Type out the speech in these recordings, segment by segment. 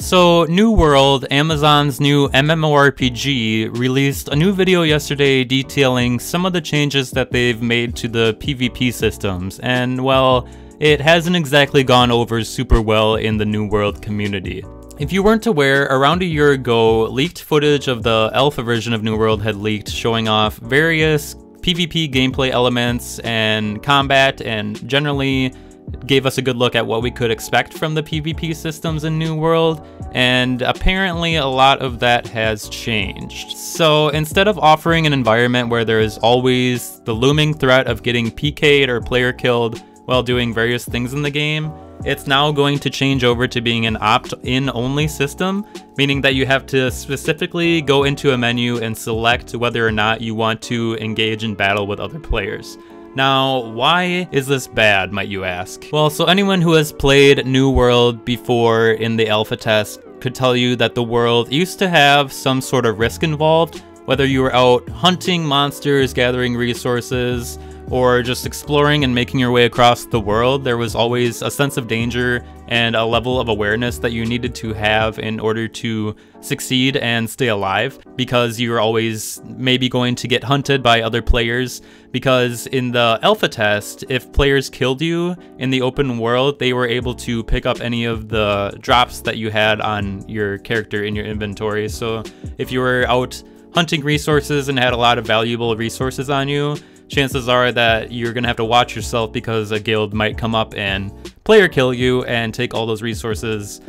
So, New World, Amazon's new MMORPG, released a new video yesterday detailing some of the changes that they've made to the PvP systems, and well, it hasn't exactly gone over super well in the New World community. If you weren't aware, around a year ago, leaked footage of the alpha version of New World had leaked, showing off various PvP gameplay elements and combat, and generally gave us a good look at what we could expect from the PvP systems in New World, and apparently a lot of that has changed. So instead of offering an environment where there is always the looming threat of getting PK'd or player killed while doing various things in the game, it's now going to change over to being an opt-in only system, meaning that you have to specifically go into a menu and select whether or not you want to engage in battle with other players. Now, why is this bad, might you ask? Well, so anyone who has played New World before in the alpha test could tell you that the world used to have some sort of risk involved, whether you were out hunting monsters, gathering resources, or just exploring and making your way across the world. There was always a sense of danger and a level of awareness that you needed to have in order to succeed and stay alive, because you were always maybe going to get hunted by other players. Because in the alpha test, if players killed you in the open world, they were able to pick up any of the drops that you had on your character in your inventory. So if you were out hunting resources and had a lot of valuable resources on you, chances are that you're gonna have to watch yourself, because a guild might come up and player kill you and take all those resources.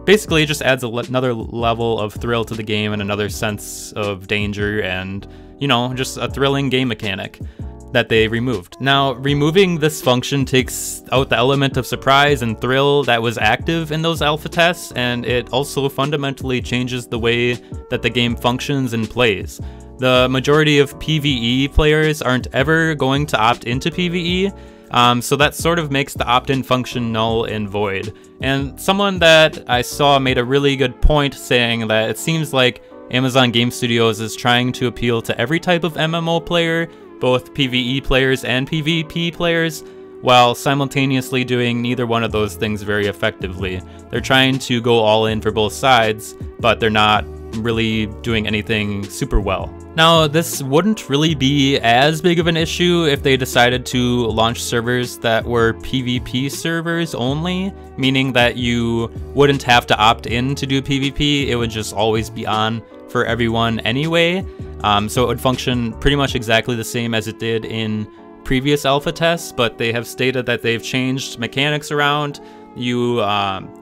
Basically, it just adds another level of thrill to the game and another sense of danger, and, you know, just a thrilling game mechanic that they removed. Now, removing this function takes out the element of surprise and thrill that was active in those alpha tests, and it also fundamentally changes the way that the game functions and plays. The majority of PvE players aren't ever going to opt into PvE, so that sort of makes the opt-in function null and void. And someone that I saw made a really good point, saying that it seems like Amazon Game Studios is trying to appeal to every type of MMO player, both PvE players and PvP players, while simultaneously doing neither one of those things very effectively. They're trying to go all in for both sides, but they're not really doing anything super well. Now, this wouldn't really be as big of an issue if they decided to launch servers that were PvP servers only, meaning that you wouldn't have to opt in to do PvP. It would just always be on for everyone anyway. So it would function pretty much exactly the same as it did in previous alpha tests, but they have stated that they've changed mechanics around. You,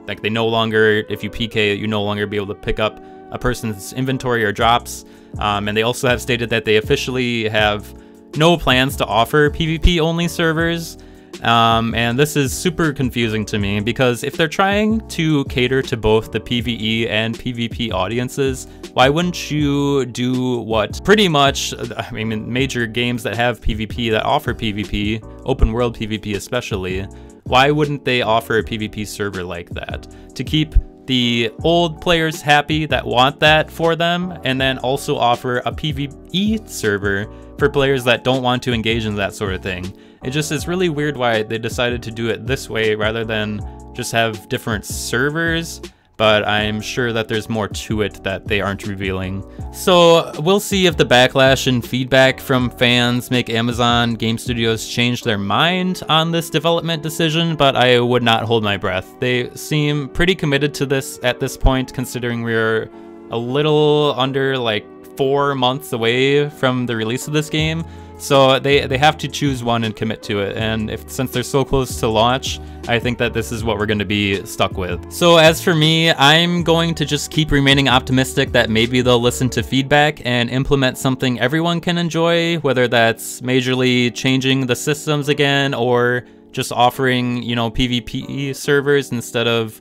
like, they no longer, if you PK, you no longer be able to pick up a person's inventory or drops. And they also have stated that they officially have no plans to offer PvP only servers. And this is super confusing to me, because if they're trying to cater to both the PvE and PvP audiences, why wouldn't you do what pretty much, I mean, major games that have PvP, that offer PvP, open world PvP especially, why wouldn't they offer a PvP server like that? To keep the old players happy that want that for them, and then also offer a PvE server for players that don't want to engage in that sort of thing. It just is really weird why they decided to do it this way rather than just have different servers, but I'm sure that there's more to it that they aren't revealing. So we'll see if the backlash and feedback from fans make Amazon Game Studios change their mind on this development decision, but I would not hold my breath. They seem pretty committed to this at this point, considering we're a little under like 4 months away from the release of this game. So they have to choose one and commit to it, and since they're so close to launch, I think that this is what we're going to be stuck with. So as for me, I'm going to just keep remaining optimistic that maybe they'll listen to feedback and implement something everyone can enjoy, whether that's majorly changing the systems again or just offering, you know, PvP servers instead of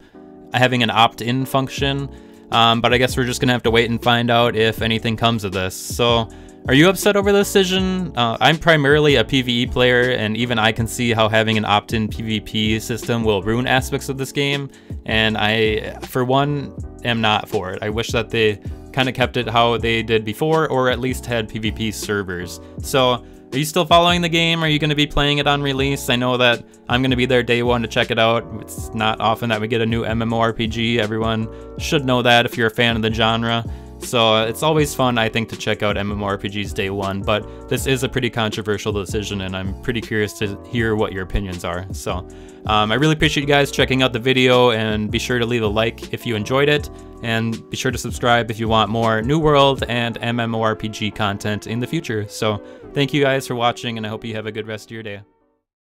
having an opt-in function. But I guess we're just gonna have to wait and find out if anything comes of this. So, are you upset over this decision? I'm primarily a PvE player, and even I can see how having an opt-in PvP system will ruin aspects of this game, and I, for one, am not for it. I wish that they kind of kept it how they did before, or at least had PvP servers. So, Are you still following the game? Are you going to be playing it on release? I know that I'm going to be there day one to check it out. It's not often that we get a new MMORPG. Everyone should know that if you're a fan of the genre. So it's always fun, I think, to check out MMORPGs day one, but this is a pretty controversial decision, and I'm pretty curious to hear what your opinions are. So I really appreciate you guys checking out the video, and be sure to leave a like if you enjoyed it, and be sure to subscribe if you want more New World and MMORPG content in the future. So thank you guys for watching, and I hope you have a good rest of your day.